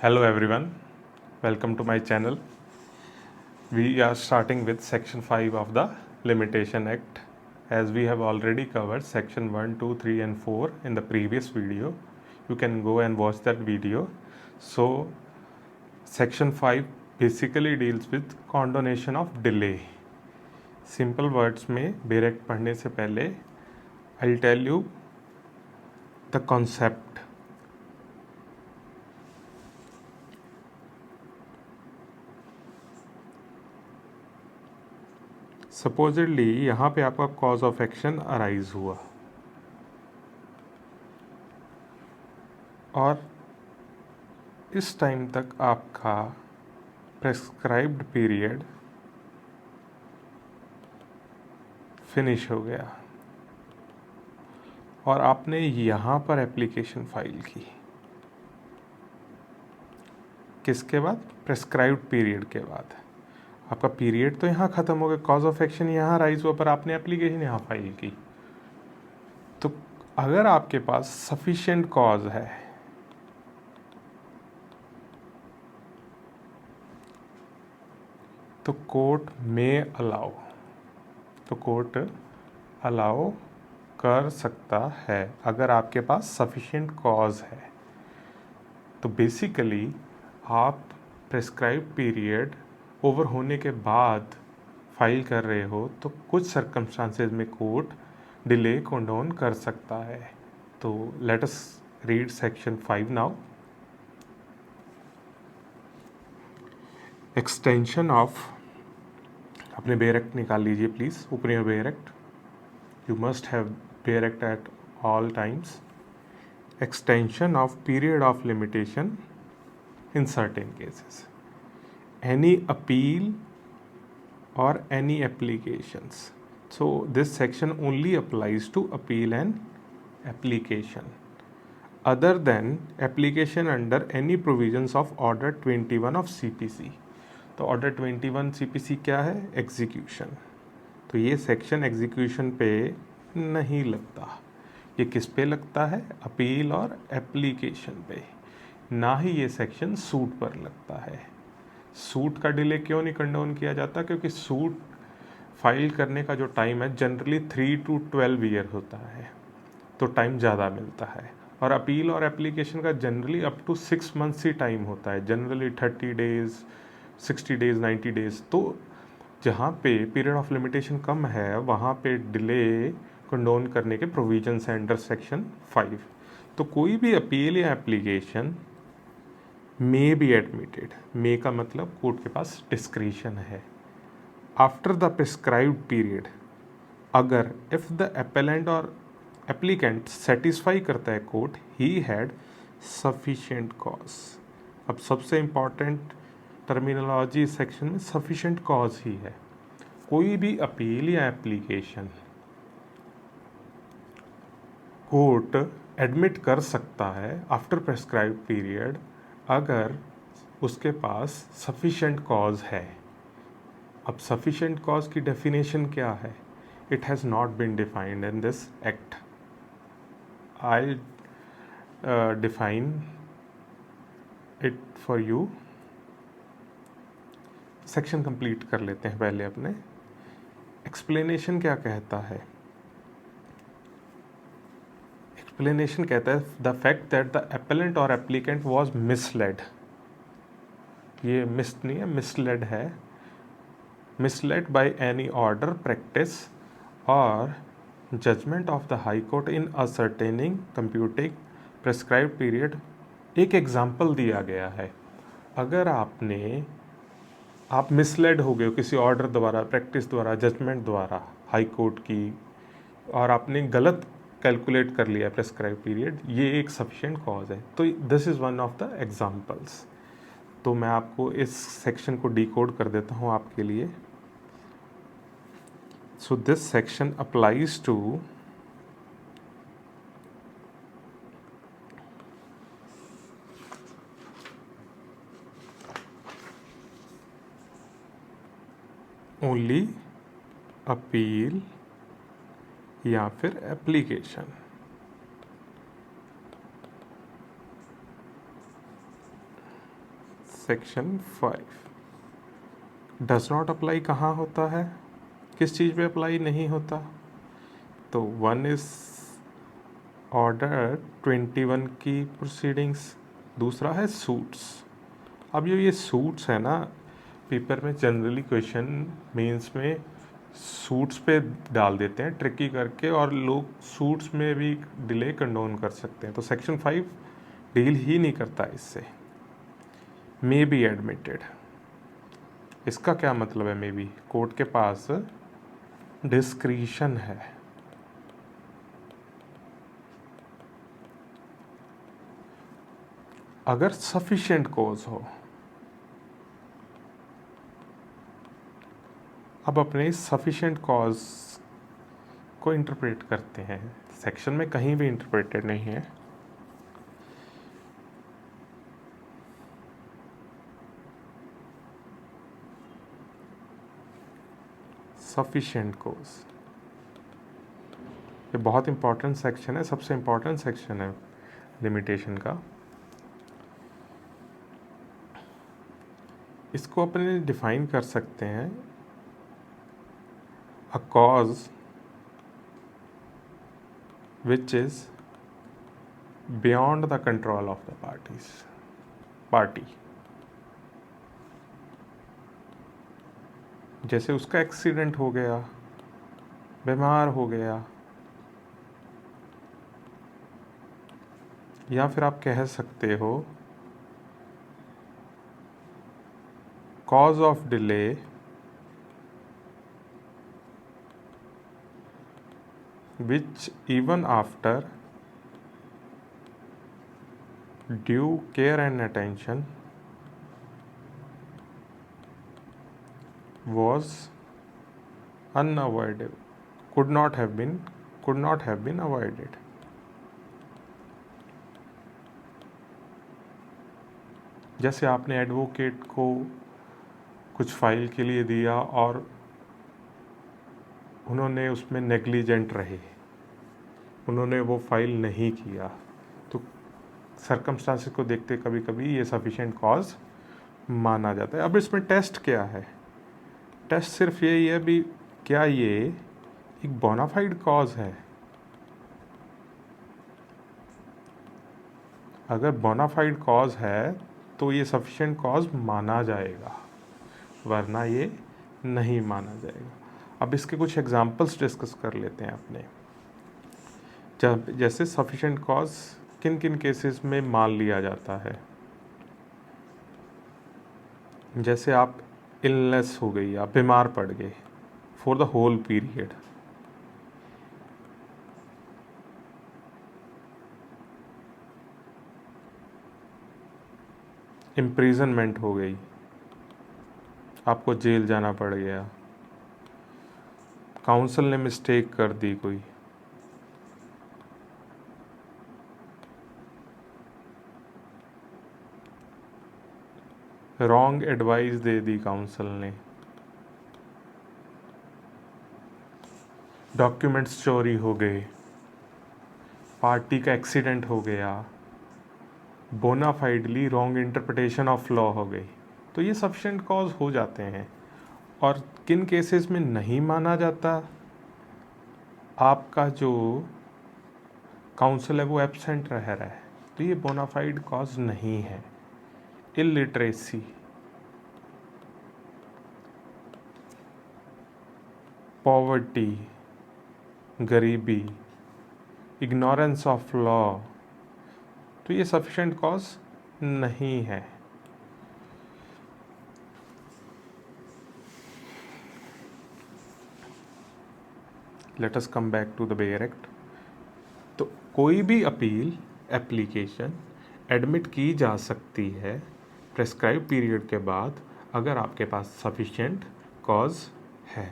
Hello everyone, welcome to my channel. We are starting with section 5 of the Limitation Act, as we have already covered section 1, 2, 3 and 4 in the previous video. You can go and watch that video. So section 5 basically deals with condonation of delay. Simple words में bare act पढ़ने से पहले I'll tell you the concept. Supposedly यहाँ पे आपका cause of action arise हुआ और इस टाइम तक आपका प्रेस्क्राइब्ड पीरियड फिनिश हो गया और आपने यहाँ पर एप्लीकेशन फाइल की। किसके बाद? प्रेस्क्राइब्ड पीरियड के बाद। आपका पीरियड तो यहाँ ख़त्म हो गया, कॉज ऑफ एक्शन यहाँ राइज हुआ, पर आपने एप्लीकेशन यहाँ फाइल की। तो अगर आपके पास सफिशिएंट कॉज है तो कोर्ट में अलाउ कर सकता है अगर आपके पास सफिशिएंट कॉज है। तो बेसिकली आप प्रेस्क्राइब पीरियड ओवर होने के बाद फाइल कर रहे हो तो कुछ सर्कमस्टांसेस में कोर्ट डिले कंडोन कर सकता है। तो let us read section 5 now. Extension of, अपने बेयर एक्ट निकाल लीजिए please, open your bare act. You must have bare act at all times. Extension of period of limitation in certain cases, any appeal or any applications. So this section only applies to appeal and application other than application under any provisions of order 21 of CPC. तो order 21 CPC क्या है? Execution. तो ये section execution पे नहीं लगता। ये किस पे लगता है? अपील और एप्लीकेशन पे। ना ही ये सेक्शन सूट पर लगता है। सूट का डिले क्यों नहीं कंडोन किया जाता? क्योंकि सूट फाइल करने का जो टाइम है जनरली 3 to 12 ईयर होता है, तो टाइम ज़्यादा मिलता है। और अपील और एप्लीकेशन का जनरली अप टू 6 मंथ्स ही टाइम होता है, जनरली 30 डेज़, 60 डेज़, 90 डेज़। तो जहाँ पे पीरियड ऑफ लिमिटेशन कम है वहाँ पे डिले कंडोन करने के प्रोविजंस हैं अंडर सेक्शन 5। तो कोई भी अपील या एप्लीकेशन मे बी एडमिटेड। मे का मतलब कोर्ट के पास डिस्क्रिशन है। आफ्टर द प्रिस्क्राइब्ड पीरियड, अगर इफ द अपेलेंट और एप्लीकेंट सेटिस्फाई करता है court he had sufficient cause. अब सबसे इम्पॉर्टेंट टर्मिनोलॉजी इस सेक्शन में सफिशिएंट कॉज ही है। कोई भी अपील या एप्लीकेशन कोर्ट एडमिट कर सकता है आफ्टर प्रेस्क्राइब्ड पीरियड अगर उसके पास सफिशिएंट कॉज है। अब सफिशिएंट कॉज की डेफिनेशन क्या है? It has not been defined in this act. I define it for you. Section complete कर लेते हैं पहले अपने। एक्सप्लेनेशन क्या कहता है? एक्सप्लेनेशन कहता है the fact that the appellant और एप्लीकेंट वॉज मिसलेड। ये मिस नहीं है, मिसलेड है। Misled by any order, practice और judgement of the high court in ascertaining computing prescribed period. एक एग्जाम्पल दिया गया है। अगर आप मिसलेड हो गए हो किसी ऑर्डर द्वारा, प्रैक्टिस द्वारा, जजमेंट द्वारा हाई कोर्ट की, और आपने गलत कैलकुलेट कर लिया प्रेस्क्राइब पीरियड, ये एक सफिशिएंट कॉज है। तो this is one of the examples. तो मैं आपको इस सेक्शन को डिकोड कर देता हूँ आपके लिए। So this section applies to only appeal या फिर application. Section 5 does not apply कहाँ होता है, किस चीज़ पे अप्लाई नहीं होता? तो 1 इज़ ऑर्डर 21 की प्रोसीडिंग्स, दूसरा है सूट्स। अब ये सूट्स है ना, पेपर में जनरली क्वेश्चन मेंस में सूट्स पे डाल देते हैं ट्रिकी करके, और लोग सूट्स में भी डिले कंडोन कर सकते हैं। तो सेक्शन 5 डील ही नहीं करता इससे। मे बी एडमिटेड, इसका क्या मतलब है? मे बी कोर्ट के पास डिस्क्रिशन है। अगर सफिशिएंट कॉज हो। अब अपने सफिशिएंट कॉज को इंटरप्रेट करते हैं, सेक्शन में कहीं भी इंटरप्रेटेड नहीं है। सफिशिएंट कॉज, ये बहुत इंपॉर्टेंट सेक्शन है, सबसे इंपॉर्टेंट सेक्शन है लिमिटेशन का। इसको अपने डिफाइन कर सकते हैं, a cause which is beyond the control of the party। जैसे उसका एक्सीडेंट हो गया, बीमार हो गया, या फिर आप कह सकते हो cause of delay which even after due care and attention was unavoidable, could not have been avoided। जैसे आपने एडवोकेट को कुछ फाइल के लिए दिया और उन्होंने उसमें नेग्लिजेंट रहे, उन्होंने वो फाइल नहीं किया, तो सर्कमस्टांसेस को देखते कभी कभी ये सफिशिएंट कॉज माना जाता है। अब इसमें टेस्ट क्या है? टेस्ट सिर्फ यही है भी, क्या ये एक बोनाफाइड कॉज है? अगर बोनाफाइड कॉज है तो ये सफिशिएंट कॉज माना जाएगा, वरना ये नहीं माना जाएगा। अब इसके कुछ एग्जांपल्स डिस्कस कर लेते हैं अपने। जैसे सफिशिएंट कॉज किन किन केसेस में मान लिया जाता है। जैसे आप इलनेस हो गई, आप बीमार पड़ गए for the whole period, imprisonment हो गई, आपको जेल जाना पड़ गया, काउंसिल ने मिस्टेक कर दी, कोई रॉन्ग एडवाइस दे दी काउंसिल ने, डॉक्यूमेंट्स चोरी हो गए, पार्टी का एक्सीडेंट हो गया, बोनाफाइडली रॉन्ग इंटरप्रिटेशन ऑफ लॉ हो गई, तो ये सफिशिएंट कॉज हो जाते हैं। और किन केसेस में नहीं माना जाता? आपका जो काउंसिल है वो एब्सेंट रह रहा है, तो ये बोनाफाइड कॉज नहीं है। इलिटरेसी, पॉवर्टी, गरीबी, इग्नोरेंस ऑफ लॉ, तो ये सफिशिएंट कॉज नहीं है। Let us come back to the bare act. तो कोई भी अपील एप्लीकेशन एडमिट की जा सकती है प्रेस्क्राइब पीरियड के बाद, अगर आपके पास सफिशिएंट कॉज है।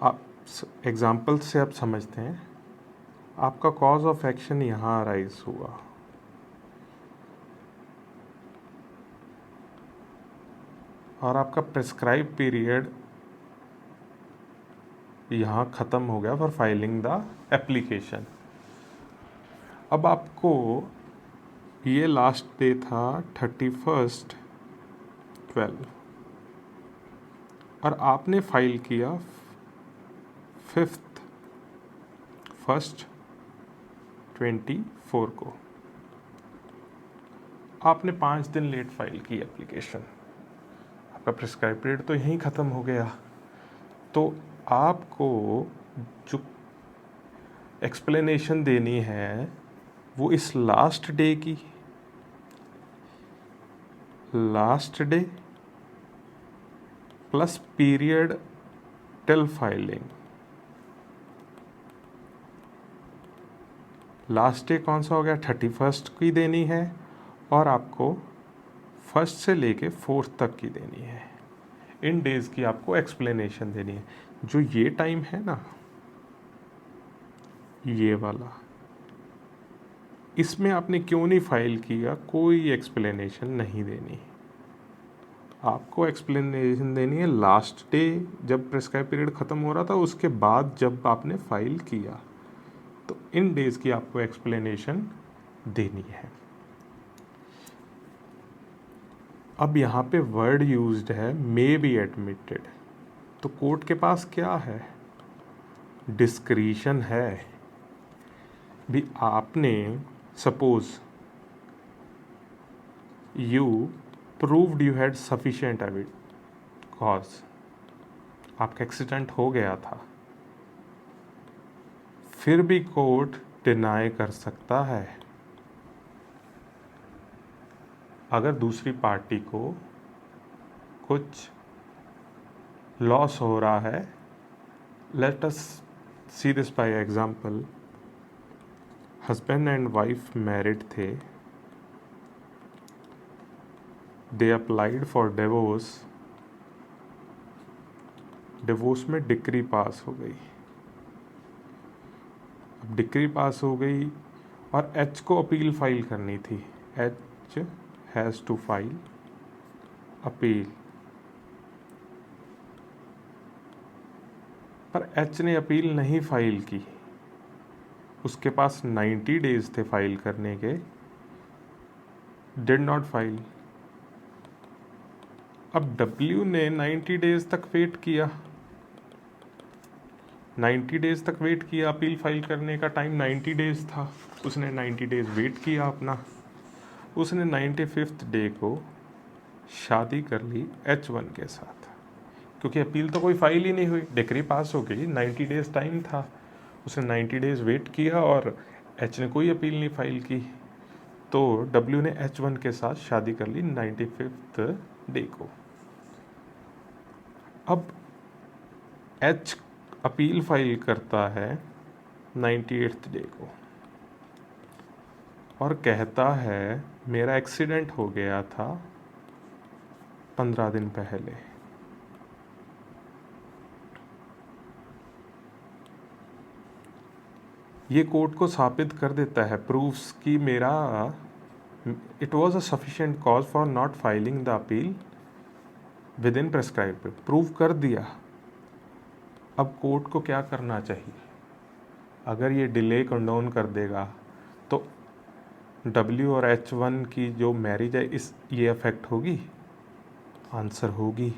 आप एग्जाम्पल से आप समझते हैं, आपका कॉज ऑफ एक्शन यहाँ अराइज हुआ, और आपका प्रेस्क्राइब पीरियड यहाँ ख़त्म हो गया फॉर फाइलिंग द एप्लीकेशन। अब आपको ये लास्ट डे था 31/12 और आपने फाइल किया 5/1/24 को। आपने 5 दिन लेट फाइल की एप्लीकेशन, आपका प्रिस्क्राइब पीरियड तो यहीं ख़त्म हो गया। तो आपको जो एक्सप्लेनेशन देनी है वो इस last debt plus period till filing. Last day कौन सा हो गया, 31 की देनी है और आपको 1 से लेके 4 तक की देनी है। इन डेज़ की आपको एक्सप्लेनेशन देनी है। जो ये टाइम है ना, ये वाला, इसमें आपने क्यों नहीं फाइल किया, कोई एक्सप्लेनेशन नहीं देनी। आपको एक्सप्लेनेशन देनी है लास्ट डे जब प्रिस्क्राइब पीरियड ख़त्म हो रहा था, उसके बाद जब आपने फाइल किया, तो इन डेज़ की आपको एक्सप्लेनेशन देनी है। अब यहाँ पे वर्ड यूज्ड है मे बी एडमिटेड, तो कोर्ट के पास क्या है, डिस्क्रिशन है। भी आपने suppose you proved you had sufficient cause, आपका एक्सीडेंट हो गया था, फिर भी कोर्ट डिनाई कर सकता है। अगर दूसरी पार्टी को कुछ लॉस हो रहा है, let us see this by example. Husband and wife married थे, दे अप्लाइड फॉर डिवोर्स, डिवोर्स में डिक्री पास हो गई। अब डिक्री पास हो गई और एच को अपील फाइल करनी थी, H has to file appeal, पर एच ने अपील नहीं फाइल की, उसके पास 90 डेज थे फाइल करने के, डिड नॉट फाइल। अब डब्ल्यू ने 90 डेज तक वेट किया, 90 डेज तक वेट किया, अपील फाइल करने का टाइम 90 डेज था, उसने 90 डेज वेट किया अपना, उसने 95th डे को शादी कर ली H1 के साथ, क्योंकि अपील तो कोई फाइल ही नहीं हुई, डिक्री पास हो गई, 90 डेज टाइम था, उसने 90 डेज वेट किया और एच ने कोई अपील नहीं फाइल की, तो डब्ल्यू ने H1 के साथ शादी कर ली 95th डे को। अब एच अपील फाइल करता है 98th डे को और कहता है मेरा एक्सीडेंट हो गया था 15 दिन पहले। ये कोर्ट को साबित कर देता है, प्रूफ्स कि मेरा it was a sufficient cause for not filing the appeal with in prescribe, prove कर दिया। अब कोर्ट को क्या करना चाहिए, अगर ये डिले कंडोन कर देगा तो डब्ल्यू और H1 की जो मैरिज है ये अफेक्ट होगी, आंसर होगी।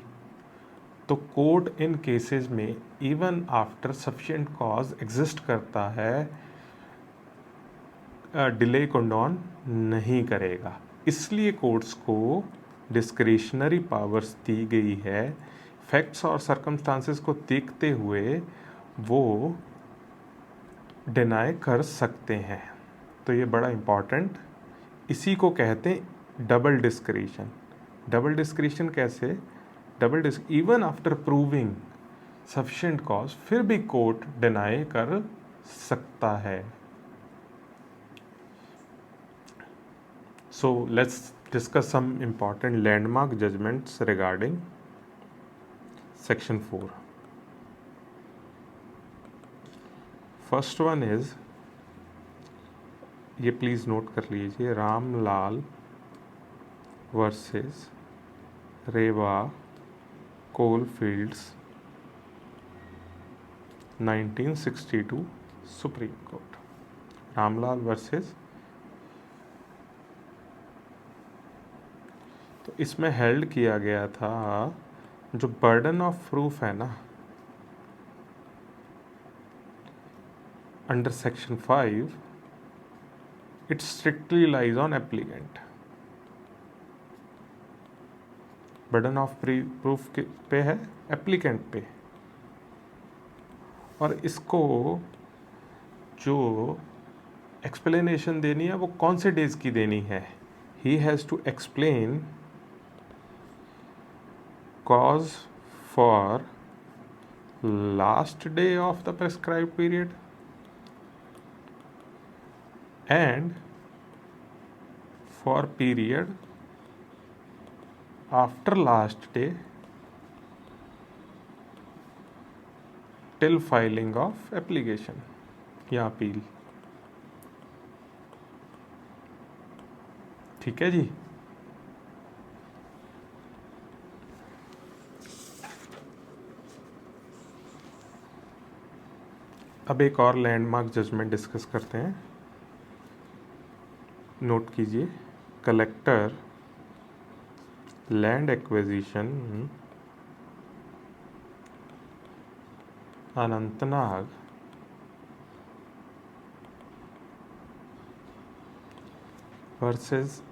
तो कोर्ट इन केसेस में even after sufficient cause exist करता है, डिले कंडोन नहीं करेगा। इसलिए कोर्ट्स को डिस्क्रिशनरी पावर्स दी गई है, फैक्ट्स और सर्कमस्टांसेस को देखते हुए वो डिनाई कर सकते हैं। तो ये बड़ा इम्पॉर्टेंट, इसी को कहते हैं डबल डिस्क्रिशन। डबल डिस्क्रिशन कैसे, even after proving sufficient cause फिर भी कोर्ट डिनाई कर सकता है। So let's discuss some important landmark judgments regarding section 4. First one is, ये प्लीज़ नोट कर लीजिए, Ramlal versus Rewa Coalfields 1962 Supreme Court, Ramlal versus. तो इसमें हेल्ड किया गया था जो बर्डन ऑफ प्रूफ है ना under section 5, it strictly lies on applicant. Burden of proof पे है एप्लीकेंट पे, और इसको जो एक्सप्लेनेशन देनी है वो कौन से डेज की देनी है? He has to explain cause for last day of the prescribed period and for period after last day till filing of application या अपील। ठीक है जी। अब एक और लैंडमार्क जजमेंट डिस्कस करते हैं। नोट कीजिए, collector land acquisition Anantnag versus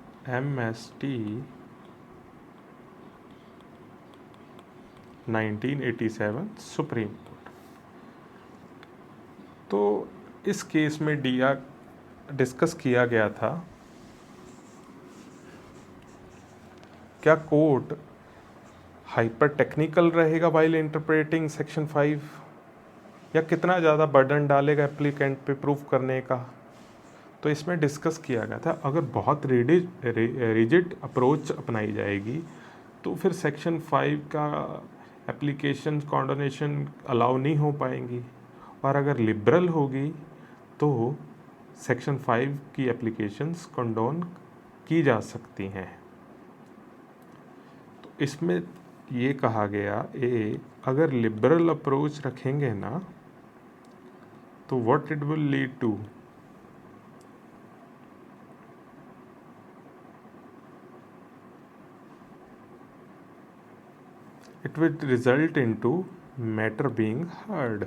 MST 1987 supreme court. तो इस केस में डिस्कस किया गया था क्या कोर्ट हाइपर टेक्निकल रहेगा वाइल इंटरप्रेटिंग सेक्शन 5, या कितना ज़्यादा बर्डन डालेगा एप्लीकेंट पे प्रूफ करने का। तो इसमें डिस्कस किया गया था अगर बहुत रिजिड अप्रोच अपनाई जाएगी तो फिर सेक्शन 5 का एप्लीकेशन कॉन्डोनेशन अलाउ नहीं हो पाएंगी, और अगर लिबरल होगी तो सेक्शन 5 की एप्लीकेशंस कंडोन की जा सकती हैं। तो इसमें ये कहा गया अगर लिबरल अप्रोच रखेंगे ना तो what it will lead to, it will result into matter being heard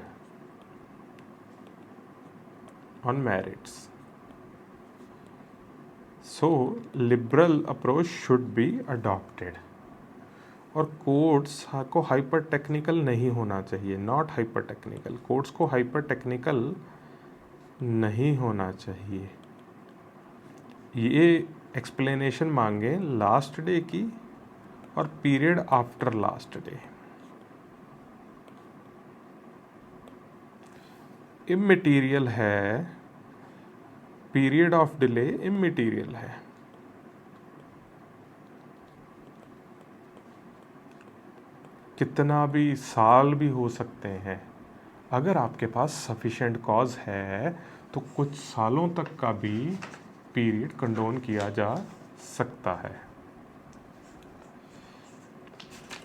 on merits. So liberal approach should be adopted. और कोर्ट्स को हाइपर टेक्निकल नहीं होना चाहिए, नॉट हाइपर टेक्निकल। कोर्ट्स को हाइपर टेक्निकल नहीं होना चाहिए। ये एक्सप्लेनेशन मांगे लास्ट डे की और period after last day. Immaterial है, पीरियड ऑफ डिले इमटेरियल है। कितना भी साल भी हो सकते हैं, अगर आपके पास सफिशिएंट कॉज है तो कुछ सालों तक का भी पीरियड कंडोन किया जा सकता है।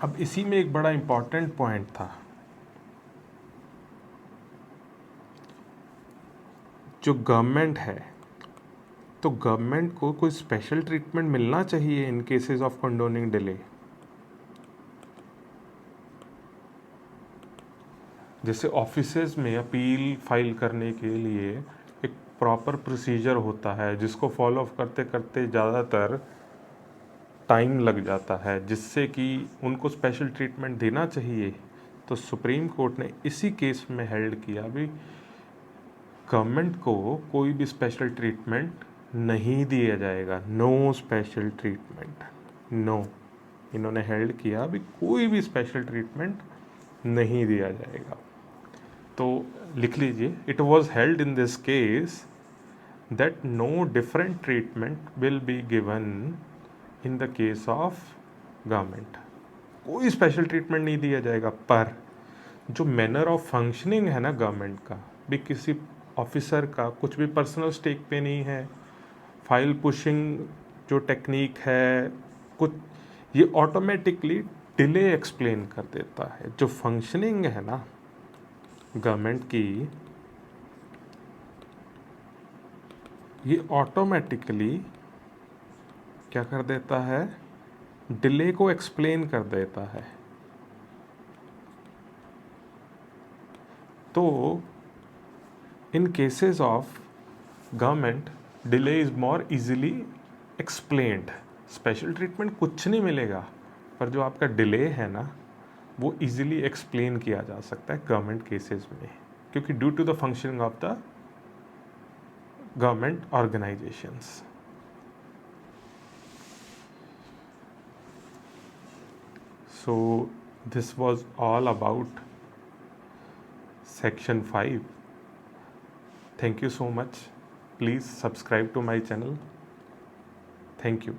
अब इसी में एक बड़ा इंपॉर्टेंट पॉइंट था, जो गवर्नमेंट है तो गवर्नमेंट को कोई स्पेशल ट्रीटमेंट मिलना चाहिए इन केसेस ऑफ कंडोनिंग डिले। जैसे ऑफिसेज में अपील फाइल करने के लिए एक प्रॉपर प्रोसीजर होता है जिसको फॉलो करते करते ज़्यादातर टाइम लग जाता है, जिससे कि उनको स्पेशल ट्रीटमेंट देना चाहिए। तो सुप्रीम कोर्ट ने इसी केस में हेल्ड किया भी गवर्नमेंट को कोई भी स्पेशल ट्रीटमेंट नहीं दिया जाएगा, नो स्पेशल ट्रीटमेंट, नो। इन्होंने हेल्ड किया भी कोई भी स्पेशल ट्रीटमेंट नहीं दिया जाएगा। तो लिख लीजिए, it was held in this case that no different treatment will be given in the case of government. कोई स्पेशल ट्रीटमेंट नहीं दिया जाएगा, पर जो मैनर ऑफ फंक्शनिंग है ना गवर्नमेंट का, भी किसी ऑफिसर का कुछ भी पर्सनल स्टेक पे नहीं है, फाइल पुशिंग जो टेक्निक है कुछ, ये ऑटोमेटिकली डिले एक्सप्लेन कर देता है। जो फंक्शनिंग है ना गवर्नमेंट की ये ऑटोमेटिकली क्या कर देता है, डिले को एक्सप्लेन कर देता है। तो in cases of government delay is more easily explained. Special treatment कुछ नहीं मिलेगा, पर जो आपका डिले है ना वो इजीली एक्सप्लेन किया जा सकता है गवर्नमेंट केसेस में, क्योंकि due to the functioning of the government organizations. So this was all about section 5. Thank you so much. Please subscribe to my channel. Thank you.